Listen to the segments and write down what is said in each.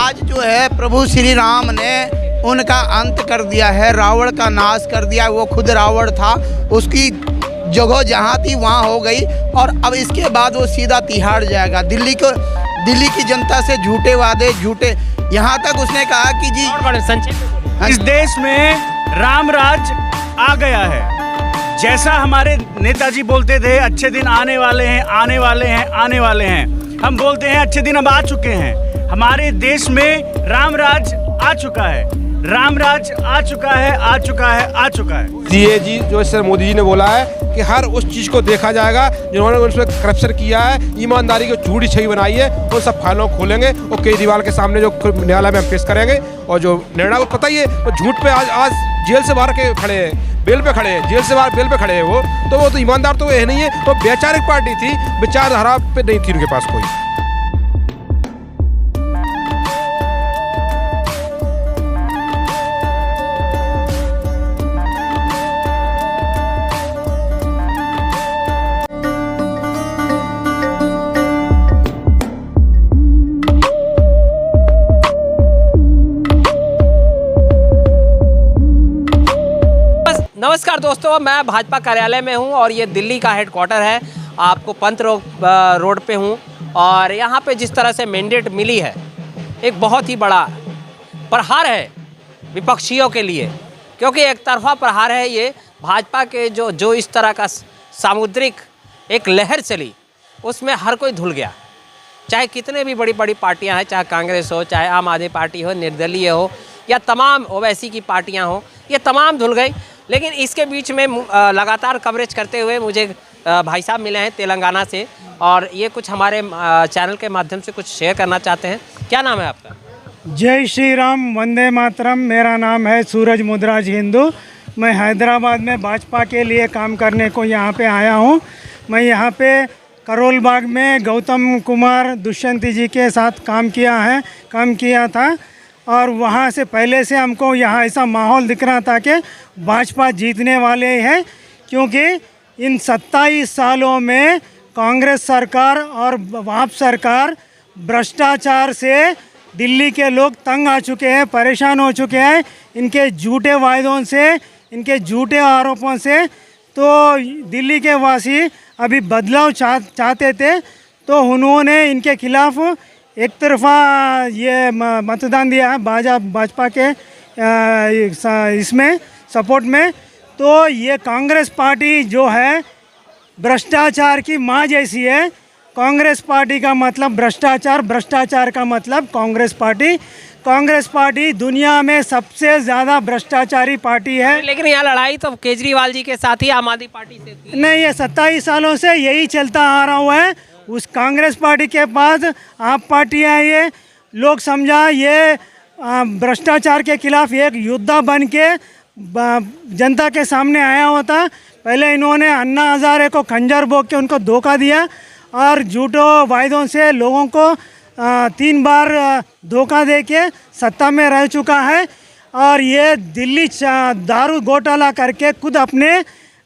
आज जो है प्रभु श्री राम ने उनका अंत कर दिया है, रावण का नाश कर दिया। वो खुद रावण था, उसकी जगह जहाँ थी वहाँ हो गई और अब इसके बाद वो सीधा तिहाड़ जाएगा। दिल्ली की जनता से झूठे वादे, झूठे, यहाँ तक उसने कहा कि जी इस देश में राम राज आ गया है। जैसा हमारे नेताजी बोलते थे अच्छे दिन आने वाले हैं, आने वाले हैं, आने वाले हैं, हम बोलते हैं अच्छे दिन अब आ चुके हैं। हमारे देश में राम राज आ चुका है, राम राज आ चुका है, आ चुका है, आ चुका है। जी जो सर मोदी जी ने बोला है कि हर उस चीज़ को देखा जाएगा जिन्होंने उसमें करप्शन किया है, ईमानदारी की झूठी छवि बनाई है, वो सब फाइलों को खोलेंगे और केजरीवाल के सामने जो न्यायालय में हम पेश करेंगे। और जो निर्णय को पता ही है, वो झूठ पे आज जेल से बाहर के खड़े हैं, बेल पे खड़े हैं, जेल से बाहर बेल पे खड़े हैं। वो तो ईमानदार तो ये नहीं है, वो वैचारिक पार्टी थी, विचारधारा पे नहीं थी उनके पास कोई। नमस्कार दोस्तों, मैं भाजपा कार्यालय में हूं और ये दिल्ली का हेडक्वार्टर है। आपको पंत रोड पे हूं और यहाँ पे जिस तरह से मैंडेट मिली है, एक बहुत ही बड़ा प्रहार है विपक्षियों के लिए, क्योंकि एक तरफा प्रहार है ये। भाजपा के जो इस तरह का सामुद्रिक एक लहर चली, उसमें हर कोई धुल गया। चाहे कितने भी बड़ी बड़ी पार्टियाँ हैं, चाहे कांग्रेस हो, चाहे आम आदमी पार्टी हो, निर्दलीय हो, या तमाम ओवैसी की पार्टियाँ हो, ये तमाम धुल गई। लेकिन इसके बीच में लगातार कवरेज करते हुए मुझे भाई साहब मिले हैं तेलंगाना से, और ये कुछ हमारे चैनल के माध्यम से कुछ शेयर करना चाहते हैं। क्या नाम है आपका? जय श्री राम, वंदे मातरम। मेरा नाम है सूरज मुद्राज हिंदू। मैं हैदराबाद में भाजपा के लिए काम करने को यहाँ पे आया हूँ। मैं यहाँ पे करोल बाग में गौतम कुमार दुष्यंती जी के साथ काम किया था और वहाँ से पहले से हमको यहाँ ऐसा माहौल दिख रहा था कि भाजपा जीतने वाले हैं, क्योंकि इन 27 सालों में कांग्रेस सरकार और आप सरकार भ्रष्टाचार से दिल्ली के लोग तंग आ चुके हैं, परेशान हो चुके हैं, इनके झूठे वायदों से, इनके झूठे आरोपों से। तो दिल्ली के वासी अभी बदलाव चाहते थे, तो उन्होंने इनके खिलाफ एक तरफा ये मतदान दिया है भाजपा के इसमें सपोर्ट में। तो ये कांग्रेस पार्टी जो है भ्रष्टाचार की माँ जैसी है। कांग्रेस पार्टी का मतलब भ्रष्टाचार, भ्रष्टाचार का मतलब कांग्रेस पार्टी। कांग्रेस पार्टी दुनिया में सबसे ज़्यादा भ्रष्टाचारी पार्टी है। लेकिन यहाँ लड़ाई तो केजरीवाल जी के साथ ही आम आदमी पार्टी से थी। नहीं, ये 27 सालों से यही चलता आ रहा हुआ है। उस कांग्रेस पार्टी के पास आप पार्टी है, ये लोग समझा ये भ्रष्टाचार के खिलाफ एक योद्धा बन के जनता के सामने आया होता। पहले इन्होंने अन्ना हजारे को खंजर भोग के उनको धोखा दिया और झूठों वायदों से लोगों को 3 बार धोखा दे के सत्ता में रह चुका है। और ये दिल्ली दारू घोटाला करके खुद अपने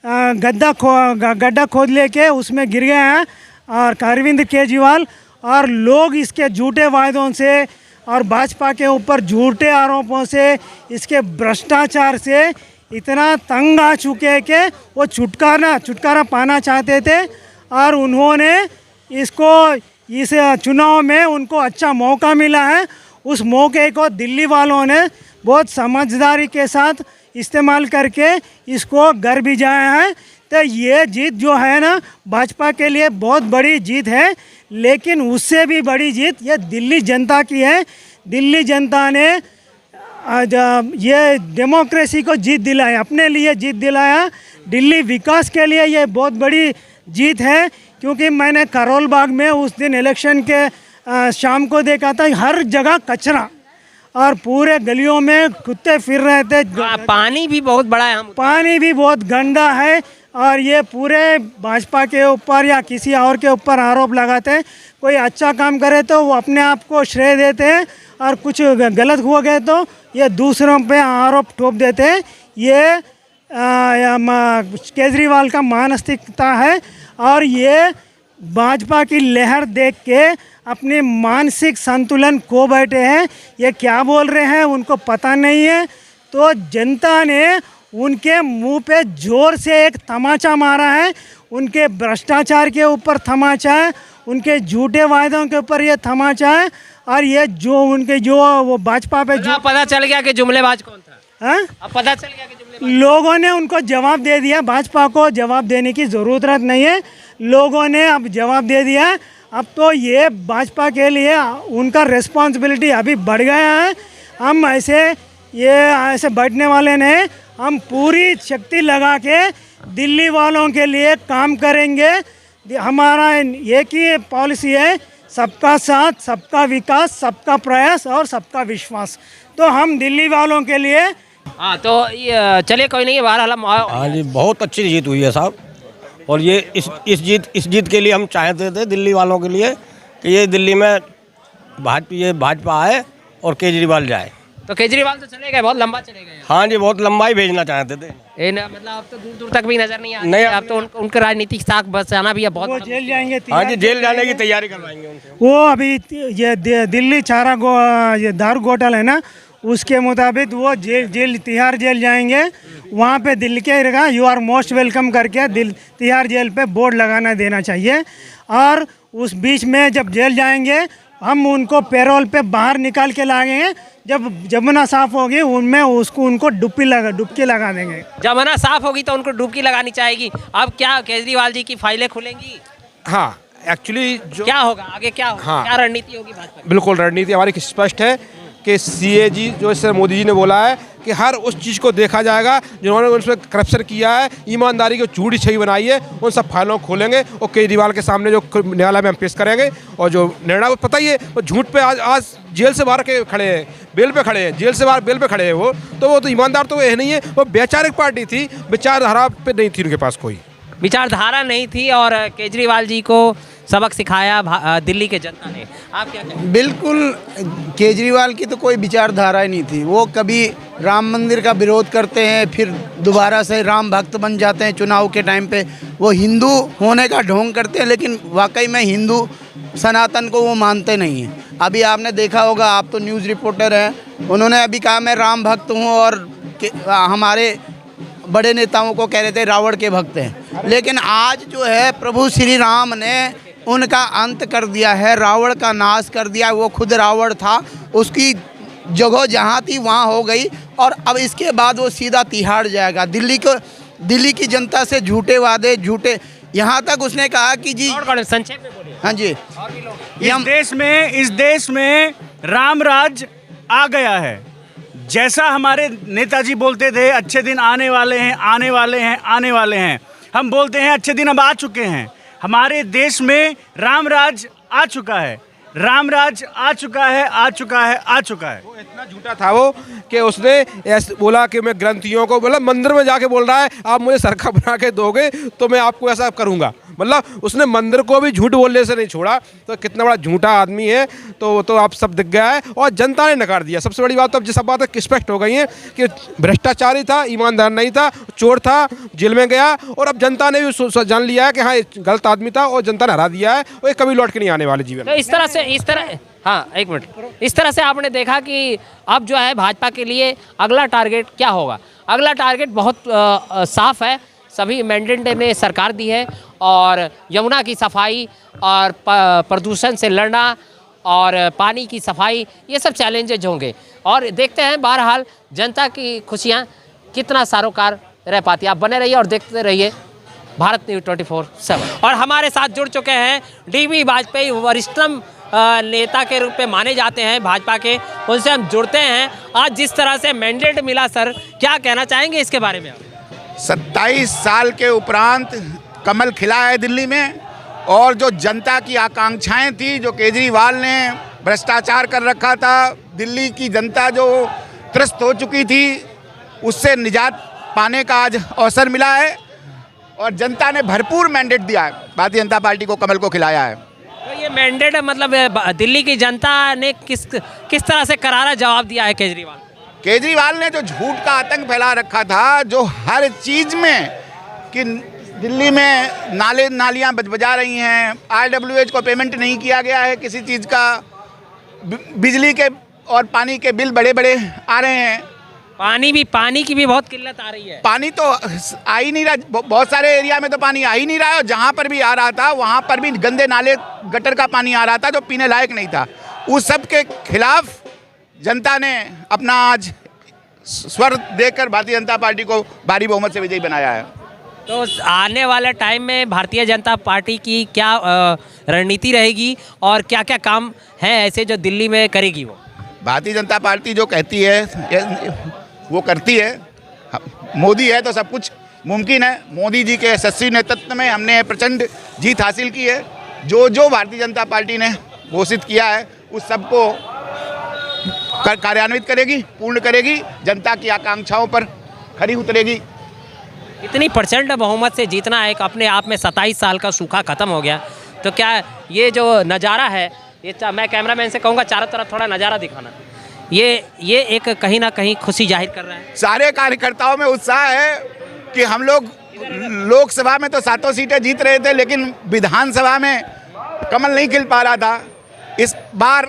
गड्ढा खोद लेके उसमें गिर गए हैं और अरविंद केजरीवाल। और लोग इसके झूठे वायदों से और भाजपा के ऊपर झूठे आरोपों से, इसके भ्रष्टाचार से इतना तंग आ चुके हैं कि वो छुटकारा पाना चाहते थे। और उन्होंने इस चुनाव में उनको अच्छा मौका मिला है। उस मौके को दिल्ली वालों ने बहुत समझदारी के साथ इस्तेमाल करके इसको घर भी जाया है। तो ये जीत जो है ना, भाजपा के लिए बहुत बड़ी जीत है। लेकिन उससे भी बड़ी जीत ये दिल्ली जनता की है। दिल्ली जनता ने ये डेमोक्रेसी को जीत दिलाया, अपने लिए जीत दिलाया। दिल्ली विकास के लिए ये बहुत बड़ी जीत है, क्योंकि मैंने करोल बाग में उस दिन इलेक्शन के शाम को देखा था, हर जगह कचरा और पूरे गलियों में कुत्ते फिर रहे थे। पानी भी बहुत बड़ा है, पानी भी बहुत गंदा है। और ये पूरे भाजपा के ऊपर या किसी और के ऊपर आरोप लगाते हैं। कोई अच्छा काम करे तो वो अपने आप को श्रेय देते हैं, और कुछ गलत हो गए तो ये दूसरों पे आरोप ठोप देते हैं। ये केजरीवाल का मानसिकता है। और ये भाजपा की लहर देख के अपने मानसिक संतुलन खो बैठे हैं। ये क्या बोल रहे हैं उनको पता नहीं है। तो जनता ने उनके मुंह पे जोर से एक तमाचा मारा है। उनके भ्रष्टाचार के ऊपर तमाचा है, उनके झूठे वायदों के ऊपर ये तमाचा है। और ये जो उनके जो वो भाजपा पे जो पता चल गया कि जुमलेबाज कौन था। हाँ? अब पता चल गया कि जुमलेबाज लोगों ने उनको जवाब दे दिया। भाजपा को जवाब देने की ज़रूरत नहीं है, लोगों ने अब जवाब दे दिया। अब तो ये भाजपा के लिए उनका रिस्पॉन्सिबिलिटी अभी बढ़ गया है। हम ऐसे बैठने वाले नहीं, हम पूरी शक्ति लगा के दिल्ली वालों के लिए काम करेंगे। हमारा एक ही पॉलिसी है, सबका साथ, सबका विकास, सबका प्रयास और सबका विश्वास। तो हम दिल्ली वालों के लिए हाँ, तो चलिए कोई नहीं, बहरहाल हाँ जी, बहुत अच्छी जीत हुई है साहब। और ये इस जीत के लिए हम चाहते थे दिल्ली वालों के लिए कि ये दिल्ली में भाजपा आए और केजरीवाल जाए। तो केजरीवाल तो चले गए, बहुत लंबा चले गए। हाँ जी, बहुत लंबा ही भेजना चाहते थे। मतलब अब तो दूर दूर तक भी नजर नहीं आते। अब तो उनके राजनीतिक साख बचाना भी है बहुत। वो जेल जाएंगे। हाँ जी, जेल जाने की तैयारी करवाएंगे उनसे। वो अभी ये दिल्ली ये दारू घोटाला है ना, उसके मुताबिक वो तिहाड़ जेल जाएंगे। वहाँ पे दिल्ली के रहेगा यू आर मोस्ट वेलकम करके तिहाड़ जेल पे बोर्ड लगाना देना चाहिए। और उस बीच में जब जेल जाएंगे हम उनको पैरोल पे बाहर निकाल के लाएंगे। जब जमुना साफ होगी उनमें उनको डुबकी लगा देंगे। जमुना साफ होगी तो उनको डुबकी लगानी चाहिए। अब क्या केजरीवाल जी की फाइलें खुलेंगी? हाँ, एक्चुअली क्या होगा आगे, क्या होगा? हाँ, क्या रणनीति होगी भाजपा की? बिल्कुल रणनीति हमारी स्पष्ट है कि CAG जो इस मोदी जी ने बोला है कि हर उस चीज़ को देखा जाएगा जिन्होंने उसमें करप्शन किया है, ईमानदारी की झूठी छवि बनाई है, उन सब फाइलों को खोलेंगे और केजरीवाल के सामने जो न्यायालय में हम पेश करेंगे। और जो निर्णय पता ही है, वो झूठ पे आज जेल से बाहर के खड़े हैं, बेल पे खड़े हैं, जेल से बाहर बेल पे खड़े हैं। वो तो ईमानदार तो वो नहीं है, वो वैचारिक पार्टी थी, विचारधारा पे नहीं थी उनके पास कोई विचारधारा नहीं थी। और केजरीवाल जी को सबक सिखाया दिल्ली के जनता ने। आप क्या कहें? बिल्कुल, केजरीवाल की तो कोई विचारधारा ही नहीं थी। वो कभी राम मंदिर का विरोध करते हैं, फिर दोबारा से राम भक्त बन जाते हैं चुनाव के टाइम पे। वो हिंदू होने का ढोंग करते हैं, लेकिन वाकई में हिंदू सनातन को वो मानते नहीं हैं। अभी आपने देखा होगा, आप तो न्यूज़ रिपोर्टर हैं, उन्होंने अभी कहा मैं राम भक्त हूँ, और हमारे बड़े नेताओं को कह रहे थे रावण के भक्त हैं। लेकिन आज जो है प्रभु श्री राम ने उनका अंत कर दिया है, रावण का नाश कर दिया। वो खुद रावण था, उसकी जगह जहाँ थी वहाँ हो गई। और अब इसके बाद वो सीधा तिहाड़ जाएगा। दिल्ली की जनता से झूठे वादे, झूठे, यहाँ तक उसने कहा कि जी संक्षेप में बोलिए। हाँ जी, इस देश में राम राज आ गया है। जैसा हमारे नेताजी बोलते थे अच्छे दिन आने वाले हैं, आने वाले हैं, आने वाले हैं। हम बोलते हैं अच्छे दिन अब आ चुके हैं। हमारे देश में राम राज आ चुका है, राम राज आ चुका है, आ चुका है, आ चुका है। वो इतना झूठा था वो कि उसने ऐसे बोला कि मैं ग्रंथियों को, मतलब मंदिर में जाके बोल रहा है आप मुझे सरका बना के दोगे तो मैं आपको ऐसा करूँगा। मतलब उसने मंदिर को भी झूठ बोलने से नहीं छोड़ा। तो कितना बड़ा झूठा आदमी है, तो आप सब दिख गया है। और जनता ने नकार दिया। सबसे बड़ी बात तो अब ये सब बातें स्पष्ट हो गई हैं कि भ्रष्टाचारी था, ईमानदार नहीं था, चोर था, जेल में गया। और अब जनता ने भी जान लिया है कि हाँ, गलत आदमी था और जनता ने हरा दिया है, और ये कभी लौट के नहीं आने वाले जीवन। तो हाँ, एक मिनट, इस तरह से आपने देखा कि अब जो है भाजपा के लिए अगला टारगेट क्या होगा? अगला टारगेट बहुत साफ है। सभी मैंडेट ने सरकार दी है, और यमुना की सफाई और प्रदूषण से लड़ना और पानी की सफाई, ये सब चैलेंजेज होंगे। और देखते हैं बहरहाल जनता की खुशियाँ कितना सारोकार रह पाती है। आप बने रहिए और देखते रहिए भारत न्यूज़ 24/7। और हमारे साथ जुड़ चुके हैं DB वाजपेयी, वरिष्ठतम नेता के रूप में माने जाते हैं भाजपा के। उनसे हम जुड़ते हैं। आज जिस तरह से मैंडेट मिला, सर क्या कहना चाहेंगे इसके बारे में? 27 साल के उपरांत कमल खिला है दिल्ली में। और जो जनता की आकांक्षाएं थी, जो केजरीवाल ने भ्रष्टाचार कर रखा था, दिल्ली की जनता जो त्रस्त हो चुकी थी, उससे निजात पाने का आज अवसर मिला है। और जनता ने भरपूर मैंडेट दिया है, भारतीय जनता पार्टी को, कमल को खिलाया है। तो ये मैंडेट मतलब दिल्ली की जनता ने किस तरह से करारा जवाब दिया है केजरीवाल ने जो झूठ का आतंक फैला रखा था, जो हर चीज़ में कि दिल्ली में नालियाँ बजा रही हैं, RWH को पेमेंट नहीं किया गया है किसी चीज़ का, बिजली के और पानी के बिल बड़े बड़े आ रहे हैं। पानी की भी बहुत किल्लत आ रही है। पानी तो आ ही नहीं रहा, बहुत सारे एरिया में तो पानी आ ही नहीं रहा है, और जहाँ पर भी आ रहा था वहाँ पर भी गंदे नाले गटर का पानी आ रहा था जो पीने लायक नहीं था। उस सब के खिलाफ जनता ने अपना आज स्वर देकर भारतीय जनता पार्टी को भारी बहुमत से विजयी बनाया है। तो आने वाले टाइम में भारतीय जनता पार्टी की क्या रणनीति रहेगी और क्या क्या काम हैं ऐसे जो दिल्ली में करेगी? वो भारतीय जनता पार्टी जो कहती है वो करती है। मोदी है तो सब कुछ मुमकिन है। मोदी जी के यशस्वी नेतृत्व में हमने प्रचंड जीत हासिल की है। जो भारतीय जनता पार्टी ने घोषित किया है उस सबको कार्यान्वित करेगी, पूर्ण करेगी, जनता की आकांक्षाओं पर खरी उतरेगी। इतनी % बहुमत से जीतना एक अपने आप में 27 साल का सूखा खत्म हो गया। तो क्या ये जो नज़ारा है, ये मैं कैमरामैन से कहूँगा चारों तरफ थोड़ा नज़ारा दिखाना, ये एक कहीं ना कहीं खुशी जाहिर कर रहा है। सारे कार्यकर्ताओं में उत्साह है कि हम लोग लोकसभा में तो 7 सीटें जीत रहे थे, लेकिन विधानसभा में कमल नहीं खिल पा रहा था। इस बार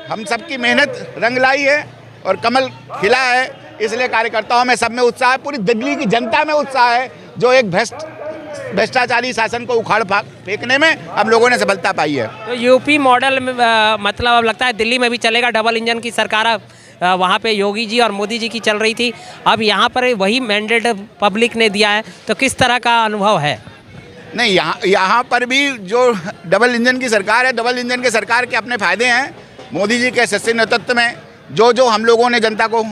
हम सबकी मेहनत रंग लाई है और कमल खिला है, इसलिए कार्यकर्ताओं में सब में उत्साह है। पूरी दिल्ली की जनता में उत्साह है, जो एक भ्रष्टाचारी शासन को उखाड़ फेंकने में अब लोगों ने सफलता पाई है। तो यूपी मॉडल में मतलब अब लगता है दिल्ली में भी चलेगा। डबल इंजन की सरकार वहाँ पे योगी जी और मोदी जी की चल रही थी, अब यहाँ पर वही मैंडेट पब्लिक ने दिया है। तो किस तरह का अनुभव है? नहीं, यहाँ पर भी जो डबल इंजन की सरकार है, डबल इंजन के सरकार के अपने फ़ायदे हैं। मोदी जी के यशस्वी नेतृत्व में जो हम लोगों ने जनता को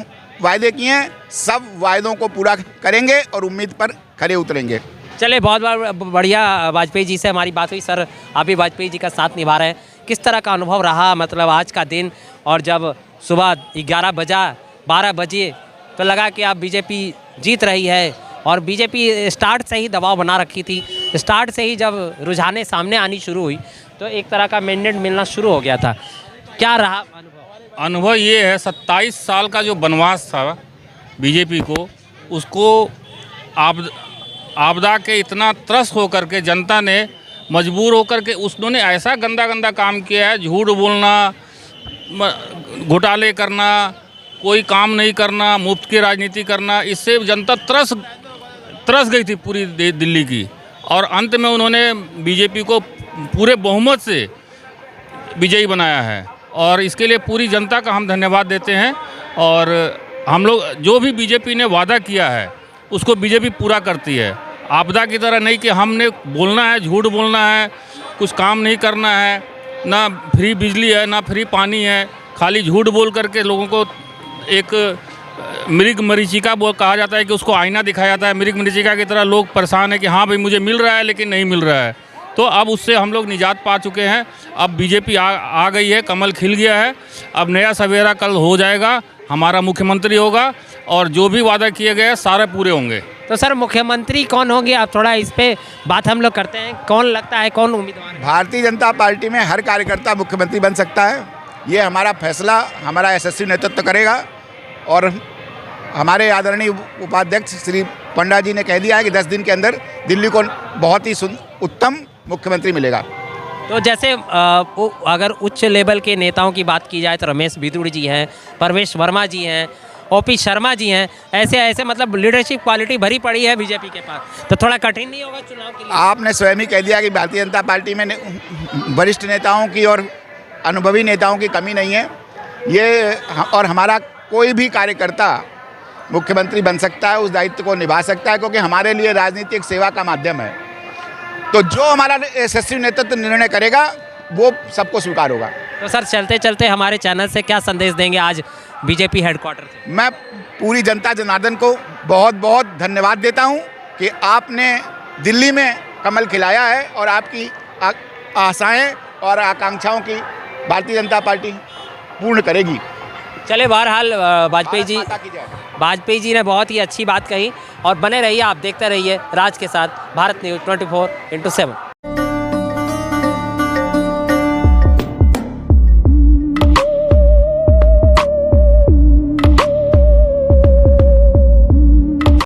वायदे किए हैं, सब वायदों को पूरा करेंगे और उम्मीद पर खरे उतरेंगे। चले, बहुत बढ़िया वाजपेयी जी से हमारी बात हुई। सर, आप भी वाजपेयी जी का साथ निभा रहे हैं, किस तरह का अनुभव रहा मतलब आज का दिन? और जब सुबह 12 बजे तो लगा कि आप बीजेपी जीत रही है, और बीजेपी स्टार्ट से ही दबाव बना रखी थी। स्टार्ट से ही जब रुझाने सामने आनी शुरू हुई तो एक तरह का मैंडेट मिलना शुरू हो गया था। क्या रहा अनुभव? अनुभव ये है, 27 साल का जो वनवास था बीजेपी को, उसको आपदा के इतना त्रस्त होकर के जनता ने मजबूर होकर के उन्होंने ऐसा गंदा काम किया है। झूठ बोलना, घोटाले करना, कोई काम नहीं करना, मुफ्त की राजनीति करना, इससे जनता त्रस गई थी पूरी दिल्ली की। और अंत में उन्होंने बीजेपी को पूरे बहुमत से विजयी बनाया है, और इसके लिए पूरी जनता का हम धन्यवाद देते हैं। और हम लोग जो भी बीजेपी ने वादा किया है उसको बीजेपी पूरा करती है। आपदा की तरह नहीं कि हमने बोलना है, झूठ बोलना है, कुछ काम नहीं करना है, ना फ्री बिजली है ना फ्री पानी है, खाली झूठ बोल करके लोगों को एक मृग मरीचिका कहा जाता है कि उसको आईना दिखाया जाता है। मृग मरीचिका की तरह लोग परेशान है कि हाँ भाई मुझे मिल रहा है लेकिन नहीं मिल रहा है। तो अब उससे हम लोग निजात पा चुके हैं। अब बीजेपी आ गई है, कमल खिल गया है। अब नया सवेरा कल हो जाएगा, हमारा मुख्यमंत्री होगा और जो भी वादा किए गए सारे पूरे होंगे। तो सर, मुख्यमंत्री कौन होंगे? आप थोड़ा इस पे बात हम लोग करते हैं। कौन लगता है, कौन उम्मीदवार है? भारतीय जनता पार्टी में हर कार्यकर्ता मुख्यमंत्री बन सकता है। ये हमारा फैसला हमारा यशस्वी नेतृत्व करेगा, और हमारे आदरणीय उपाध्यक्ष श्री पंडा जी ने कह दिया है कि 10 दिन के अंदर दिल्ली को बहुत ही उत्तम मुख्यमंत्री मिलेगा। तो जैसे अगर उच्च लेवल के नेताओं की बात की जाए तो रमेश बिदुड़ जी हैं, परवेश वर्मा जी हैं, OP शर्मा जी हैं, ऐसे मतलब लीडरशिप क्वालिटी भरी पड़ी है बीजेपी के पास। तो थोड़ा कठिन नहीं होगा चुनाव के लिए? आपने स्वयं ही कह दिया कि भारतीय जनता पार्टी में वरिष्ठ नेताओं की और अनुभवी नेताओं की कमी नहीं है। ये और हमारा कोई भी कार्यकर्ता मुख्यमंत्री बन सकता है, उस दायित्व को निभा सकता है, क्योंकि हमारे लिए राजनीति एक सेवा का माध्यम है। तो जो हमारा यशस्वी नेतृत्व निर्णय करेगा वो सबको स्वीकार होगा। तो सर, चलते चलते हमारे चैनल से क्या संदेश देंगे आज बीजेपी हेडक्वार्टर से? मैं पूरी जनता जनार्दन को बहुत बहुत धन्यवाद देता हूं कि आपने दिल्ली में कमल खिलाया है, और आपकी आशाएं और आकांक्षाओं की भारतीय जनता पार्टी पूर्ण करेगी। चले, बहरहाल वाजपेयी जी ने बहुत ही अच्छी बात कही, और बने रहिए, आप देखते रहिए राज के साथ, भारत न्यूज़ 24/7।